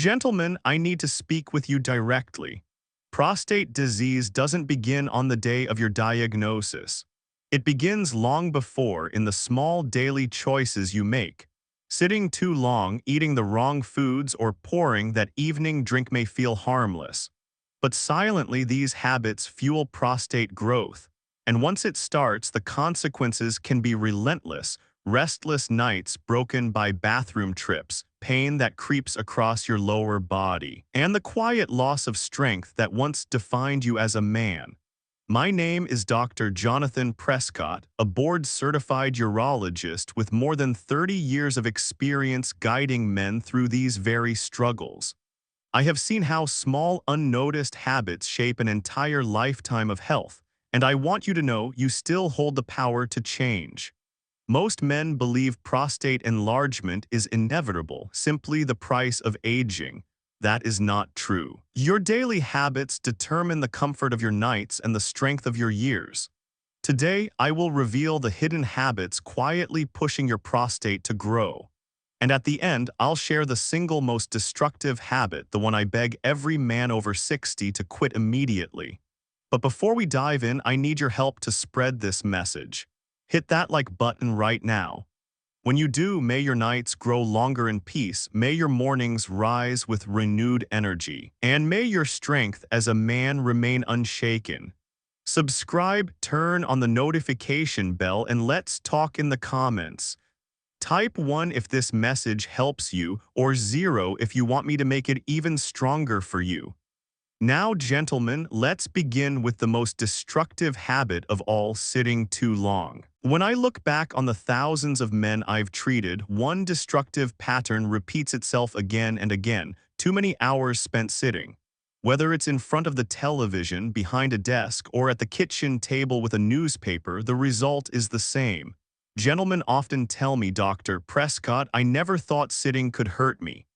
Gentlemen, I need to speak with you directly. Prostate disease doesn't begin on the day of your diagnosis. It begins long before in the small daily choices you make. Sitting too long, eating the wrong foods, or pouring that evening drink may feel harmless. But silently, these habits fuel prostate growth. And once it starts, the consequences can be relentless. Restless nights broken by bathroom trips, pain that creeps across your lower body, and the quiet loss of strength that once defined you as a man. My name is Dr. Jonathan Prescott, a board-certified urologist with more than 30 years of experience guiding men through these very struggles. I have seen how small, unnoticed habits shape an entire lifetime of health, and I want you to know you still hold the power to change. Most men believe prostate enlargement is inevitable, simply the price of aging. That is not true. Your daily habits determine the comfort of your nights and the strength of your years. Today, I will reveal the hidden habits quietly pushing your prostate to grow. And at the end, I'll share the single most destructive habit, the one I beg every man over 60 to quit immediately. But before we dive in, I need your help to spread this message. Hit that like button right now. When you do, may your nights grow longer in peace, may your mornings rise with renewed energy, and may your strength as a man remain unshaken. Subscribe, turn on the notification bell, and let's talk in the comments. Type 1 if this message helps you, or 0 if you want me to make it even stronger for you. Now, gentlemen, let's begin with the most destructive habit of all, sitting too long. When I look back on the thousands of men I've treated, one destructive pattern repeats itself again and again: too many hours spent sitting. Whether it's in front of the television, behind a desk, or at the kitchen table with a newspaper, the result is the same. Gentlemen often tell me, Dr. Prescott, I never thought sitting could hurt me.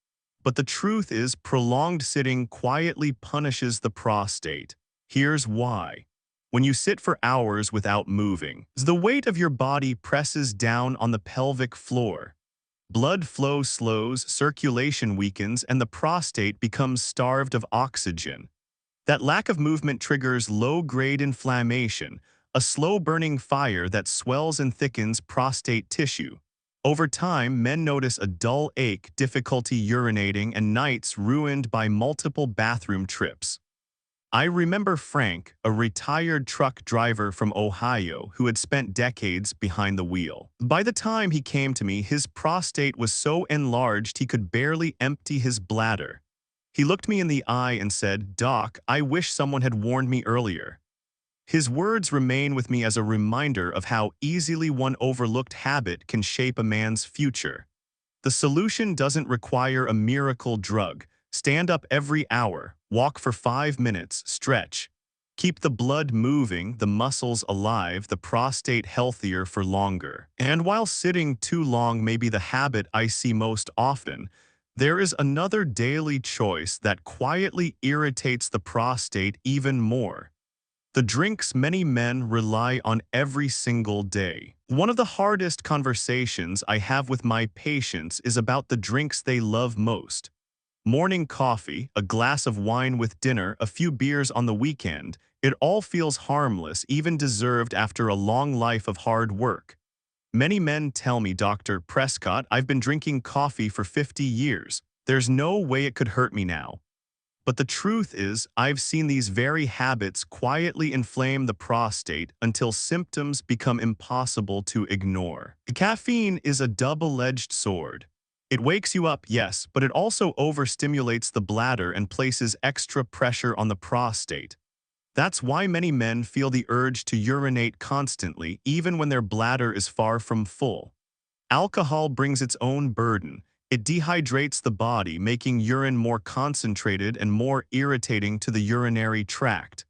But the truth is, prolonged sitting quietly punishes the prostate. Here's why. When you sit for hours without moving, the weight of your body presses down on the pelvic floor. Blood flow slows, circulation weakens, and the prostate becomes starved of oxygen. That lack of movement triggers low-grade inflammation, a slow-burning fire that swells and thickens prostate tissue. Over time, men notice a dull ache, difficulty urinating, and nights ruined by multiple bathroom trips. I remember Frank, a retired truck driver from Ohio who had spent decades behind the wheel. By the time he came to me, his prostate was so enlarged he could barely empty his bladder. He looked me in the eye and said, "Doc, I wish someone had warned me earlier." His words remain with me as a reminder of how easily one overlooked habit can shape a man's future. The solution doesn't require a miracle drug. Stand up every hour, walk for 5 minutes, stretch. Keep the blood moving, the muscles alive, the prostate healthier for longer. And while sitting too long may be the habit I see most often, there is another daily choice that quietly irritates the prostate even more: the drinks many men rely on every single day. One of the hardest conversations I have with my patients is about the drinks they love most. Morning coffee, a glass of wine with dinner, a few beers on the weekend, it all feels harmless, even deserved after a long life of hard work. Many men tell me, Dr. Prescott, I've been drinking coffee for 50 years. There's no way it could hurt me now. But the truth is, I've seen these very habits quietly inflame the prostate until symptoms become impossible to ignore. Caffeine is a double-edged sword. It wakes you up, yes, but it also overstimulates the bladder and places extra pressure on the prostate. That's why many men feel the urge to urinate constantly, even when their bladder is far from full. Alcohol brings its own burden. It dehydrates the body, making urine more concentrated and more irritating to the urinary tract.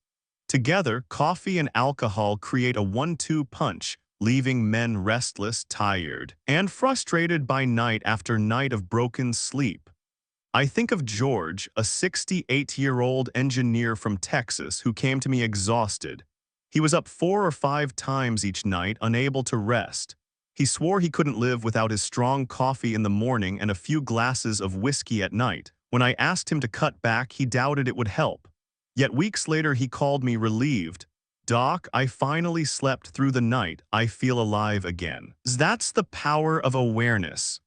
Together, coffee and alcohol create a 1-2 punch, leaving men restless, tired, and frustrated by night after night of broken sleep. I think of George, a 68-year-old engineer from Texas who came to me exhausted. He was up 4 or 5 times each night, unable to rest. He swore he couldn't live without his strong coffee in the morning and a few glasses of whiskey at night. When I asked him to cut back, he doubted it would help. Yet weeks later, he called me relieved. "Doc, I finally slept through the night. I feel alive again." That's the power of awareness.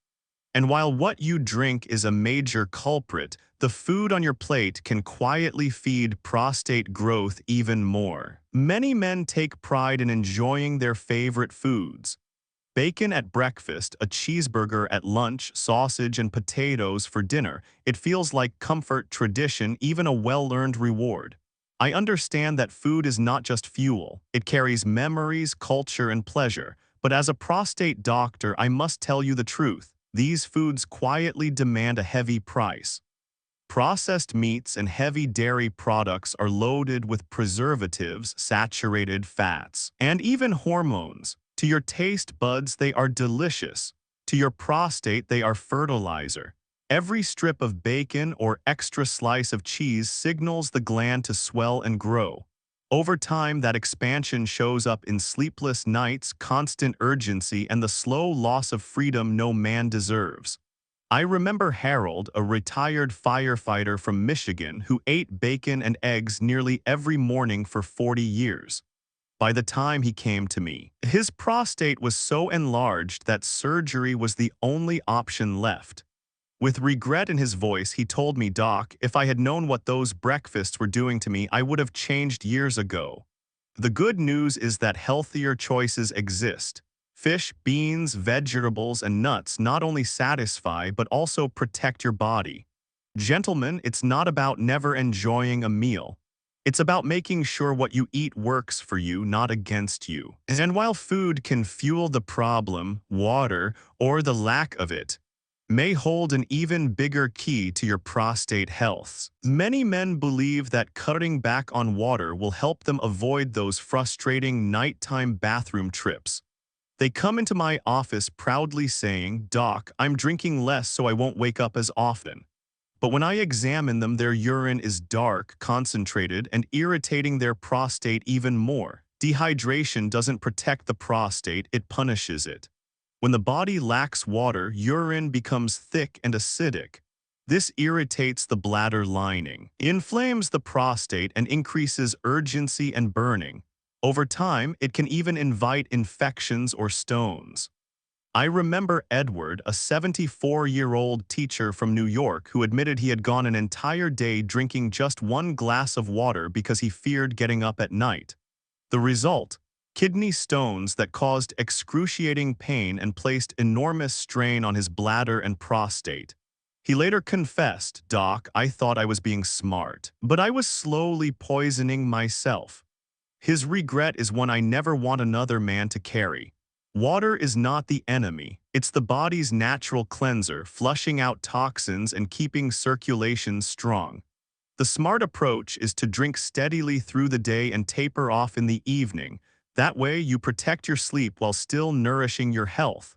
And while what you drink is a major culprit, the food on your plate can quietly feed prostate growth even more. Many men take pride in enjoying their favorite foods. Bacon at breakfast, a cheeseburger at lunch, sausage and potatoes for dinner. It feels like comfort, tradition, even a well-earned reward. I understand that food is not just fuel. It carries memories, culture, and pleasure. But as a prostate doctor, I must tell you the truth. These foods quietly demand a heavy price. Processed meats and heavy dairy products are loaded with preservatives, saturated fats, and even hormones. To your taste buds, they are delicious. To your prostate, they are fertilizer. Every strip of bacon or extra slice of cheese signals the gland to swell and grow. Over time, that expansion shows up in sleepless nights, constant urgency, and the slow loss of freedom no man deserves. I remember Harold, a retired firefighter from Michigan who ate bacon and eggs nearly every morning for 40 years. By the time he came to me, his prostate was so enlarged that surgery was the only option left. With regret in his voice, he told me, "Doc, if I had known what those breakfasts were doing to me, I would have changed years ago." The good news is that healthier choices exist. Fish, beans, vegetables, and nuts not only satisfy but also protect your body. Gentlemen, it's not about never enjoying a meal. It's about making sure what you eat works for you, not against you. And while food can fuel the problem, water, or the lack of it, may hold an even bigger key to your prostate health. Many men believe that cutting back on water will help them avoid those frustrating nighttime bathroom trips. They come into my office proudly saying, "Doc, I'm drinking less so I won't wake up as often." But when I examine them, their urine is dark, concentrated, and irritating their prostate even more. Dehydration doesn't protect the prostate, it punishes it. When the body lacks water, urine becomes thick and acidic. This irritates the bladder lining, inflames the prostate, and increases urgency and burning. Over time, it can even invite infections or stones. I remember Edward, a 74-year-old teacher from New York who admitted he had gone an entire day drinking just one glass of water because he feared getting up at night. The result? Kidney stones that caused excruciating pain and placed enormous strain on his bladder and prostate. He later confessed, "Doc, I thought I was being smart, but I was slowly poisoning myself." His regret is one I never want another man to carry. Water is not the enemy. It's the body's natural cleanser, flushing out toxins and keeping circulation strong. The smart approach is to drink steadily through the day and taper off in the evening. That way, you protect your sleep while still nourishing your health.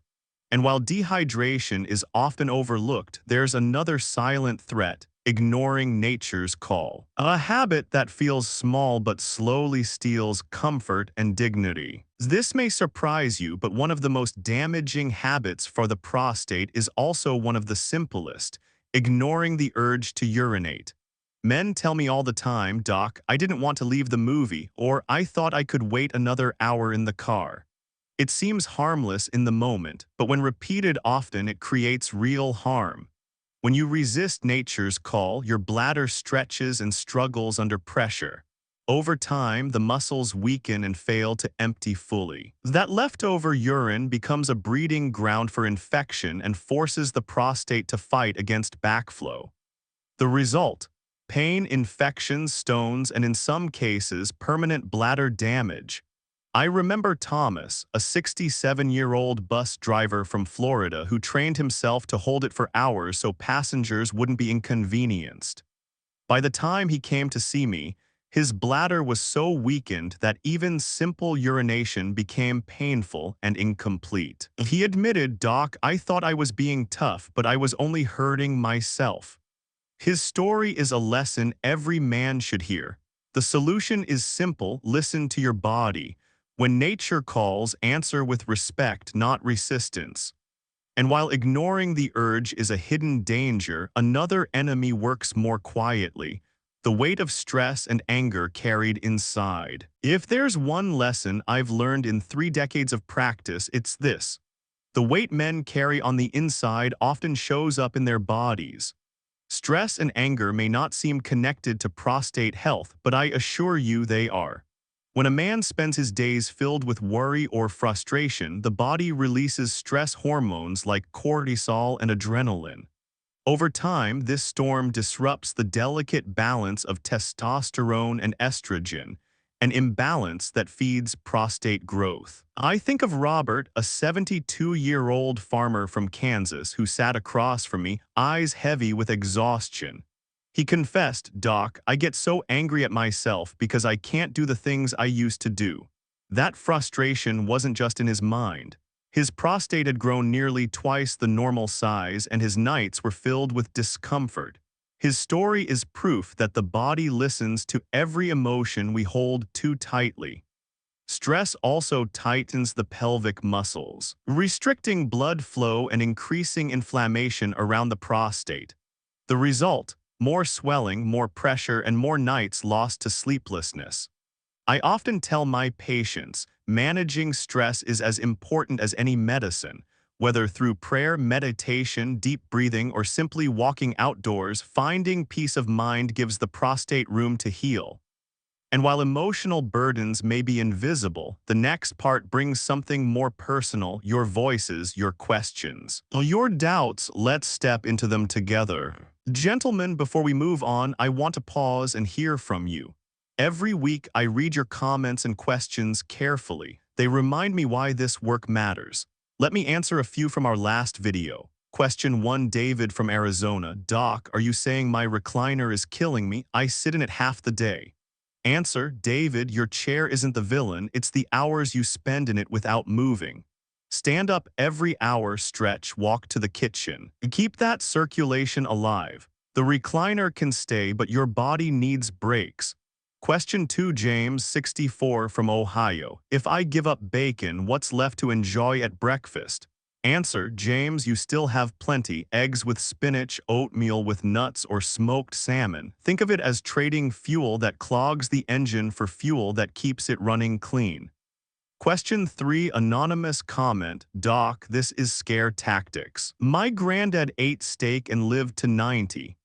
And while dehydration is often overlooked, there's another silent threat: ignoring nature's call. A habit that feels small but slowly steals comfort and dignity. This may surprise you, but one of the most damaging habits for the prostate is also one of the simplest: ignoring the urge to urinate. Men tell me all the time, "Doc, I didn't want to leave the movie," or "I thought I could wait another hour in the car." It seems harmless in the moment, but when repeated often, it creates real harm. When you resist nature's call, your bladder stretches and struggles under pressure. Over time, the muscles weaken and fail to empty fully. That leftover urine becomes a breeding ground for infection and forces the prostate to fight against backflow. The result? Pain, infections, stones, and in some cases, permanent bladder damage. I remember Thomas, a 67-year-old bus driver from Florida who trained himself to hold it for hours so passengers wouldn't be inconvenienced. By the time he came to see me, his bladder was so weakened that even simple urination became painful and incomplete. He admitted, "Doc, I thought I was being tough, but I was only hurting myself." His story is a lesson every man should hear. The solution is simple: listen to your body. When nature calls, answer with respect, not resistance. And while ignoring the urge is a hidden danger, another enemy works more quietly: the weight of stress and anger carried inside. If there's one lesson I've learned in 3 decades of practice, it's this: the weight men carry on the inside often shows up in their bodies. Stress and anger may not seem connected to prostate health, but I assure you they are. When a man spends his days filled with worry or frustration, the body releases stress hormones like cortisol and adrenaline. Over time, this storm disrupts the delicate balance of testosterone and estrogen, an imbalance that feeds prostate growth. I think of Robert, a 72-year-old farmer from Kansas who sat across from me, eyes heavy with exhaustion. He confessed, "Doc, I get so angry at myself because I can't do the things I used to do." That frustration wasn't just in his mind. His prostate had grown nearly twice the normal size, and his nights were filled with discomfort. His story is proof that the body listens to every emotion we hold too tightly. Stress also tightens the pelvic muscles, restricting blood flow and increasing inflammation around the prostate. The result: more swelling, more pressure, and more nights lost to sleeplessness. I often tell my patients, managing stress is as important as any medicine. Whether through prayer, meditation, deep breathing, or simply walking outdoors, finding peace of mind gives the prostate room to heal. And while emotional burdens may be invisible, the next part brings something more personal: your voices, your questions, your doubts. Let's step into them together. Gentlemen, before we move on, I want to pause and hear from you. Every week, I read your comments and questions carefully. They remind me why this work matters. Let me answer a few from our last video. Question 1: David from Arizona. Doc, are you saying my recliner is killing me? I sit in it half the day. Answer: David, your chair isn't the villain, it's the hours you spend in it without moving. Stand up every hour, stretch, walk to the kitchen. Keep that circulation alive. The recliner can stay, but your body needs breaks. Question 2: James, 64, from Ohio. If I give up bacon, what's left to enjoy at breakfast? Answer: James, you still have plenty: eggs with spinach, oatmeal with nuts, or smoked salmon. Think of it as trading fuel that clogs the engine for fuel that keeps it running clean. Question 3: Anonymous comment. Doc, this is scare tactics. My granddad ate steak and lived to 90.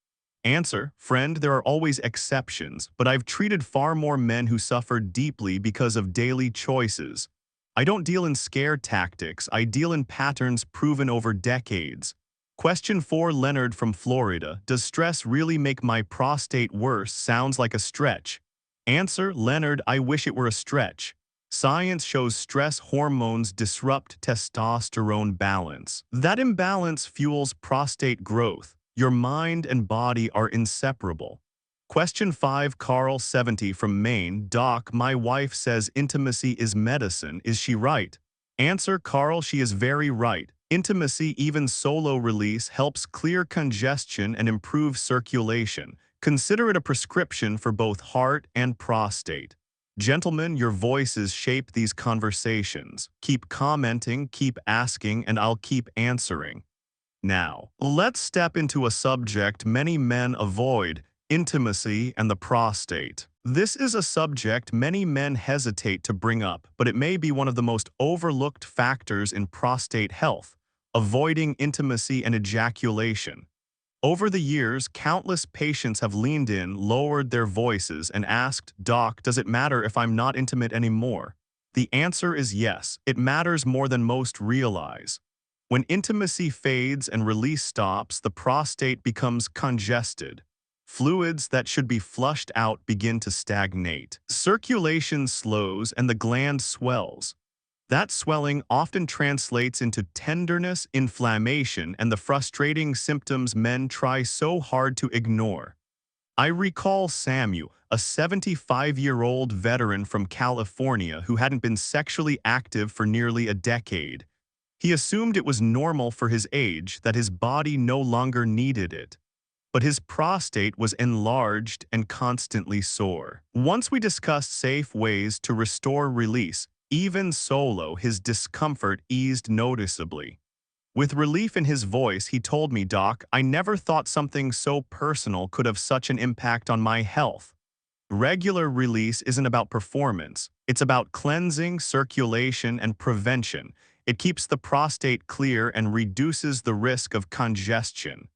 Answer: Friend, there are always exceptions, but I've treated far more men who suffered deeply because of daily choices. I don't deal in scare tactics, I deal in patterns proven over decades. Question 4: Leonard from Florida. Does stress really make my prostate worse? Sounds like a stretch. Answer: Leonard, I wish it were a stretch. Science shows stress hormones disrupt testosterone balance. That imbalance fuels prostate growth. Your mind and body are inseparable. Question 5: Carl, 70, from Maine. Doc, my wife says intimacy is medicine. Is she right? Answer: Carl, she is very right. Intimacy, even solo release, helps clear congestion and improve circulation. Consider it a prescription for both heart and prostate. Gentlemen, your voices shape these conversations. Keep commenting, keep asking, and I'll keep answering. Now, let's step into a subject many men avoid: intimacy and the prostate. This is a subject many men hesitate to bring up, but it may be one of the most overlooked factors in prostate health: avoiding intimacy and ejaculation. Over the years, countless patients have leaned in, lowered their voices, and asked, Doc, does it matter if I'm not intimate anymore? The answer is yes, it matters more than most realize. When intimacy fades and release stops, the prostate becomes congested. Fluids that should be flushed out begin to stagnate. Circulation slows and the gland swells. That swelling often translates into tenderness, inflammation, and the frustrating symptoms men try so hard to ignore. I recall Samuel, a 75-year-old veteran from California who hadn't been sexually active for nearly a decade. He assumed it was normal for his age, that his body no longer needed it. But his prostate was enlarged and constantly sore. Once we discussed safe ways to restore release, even solo, his discomfort eased noticeably. With relief in his voice, he told me, "Doc, I never thought something so personal could have such an impact on my health." Regular release isn't about performance. It's about cleansing, circulation, and prevention. It keeps the prostate clear and reduces the risk of congestion.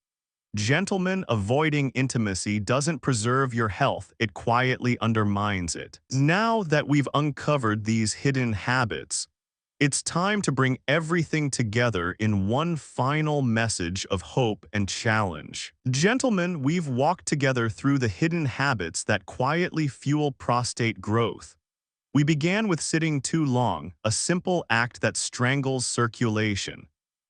Gentlemen, avoiding intimacy doesn't preserve your health, it quietly undermines it. Now that we've uncovered these hidden habits, it's time to bring everything together in one final message of hope and challenge. Gentlemen, we've walked together through the hidden habits that quietly fuel prostate growth. We began with sitting too long, a simple act that strangles circulation.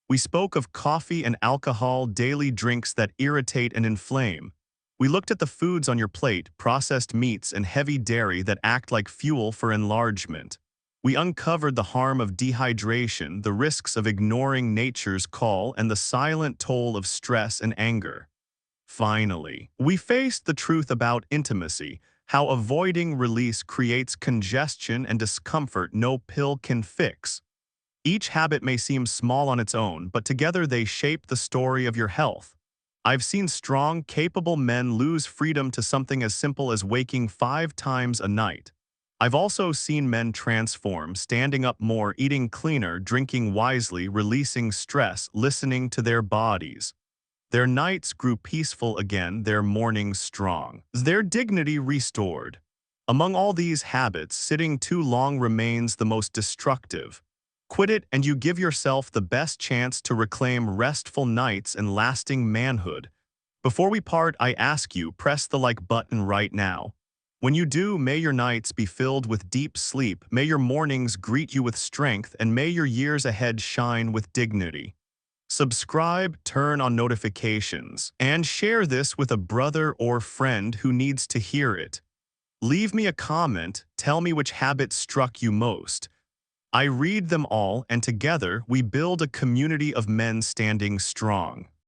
We spoke of coffee and alcohol, daily drinks that irritate and inflame. We looked at the foods on your plate, processed meats and heavy dairy that act like fuel for enlargement. We uncovered the harm of dehydration, the risks of ignoring nature's call, and the silent toll of stress and anger. Finally, we faced the truth about intimacy, how avoiding release creates congestion and discomfort no pill can fix. Each habit may seem small on its own, but together they shape the story of your health. I've seen strong, capable men lose freedom to something as simple as waking 5 times a night. I've also seen men transform, standing up more, eating cleaner, drinking wisely, releasing stress, listening to their bodies. Their nights grew peaceful again, their mornings strong, their dignity restored. Among all these habits, sitting too long remains the most destructive. Quit it and you give yourself the best chance to reclaim restful nights and lasting manhood. Before we part, I ask you, press the like button right now. When you do, may your nights be filled with deep sleep, may your mornings greet you with strength, and may your years ahead shine with dignity. Subscribe, turn on notifications, and share this with a brother or friend who needs to hear it. Leave me a comment, tell me which habit struck you most. I read them all, and together we build a community of men standing strong.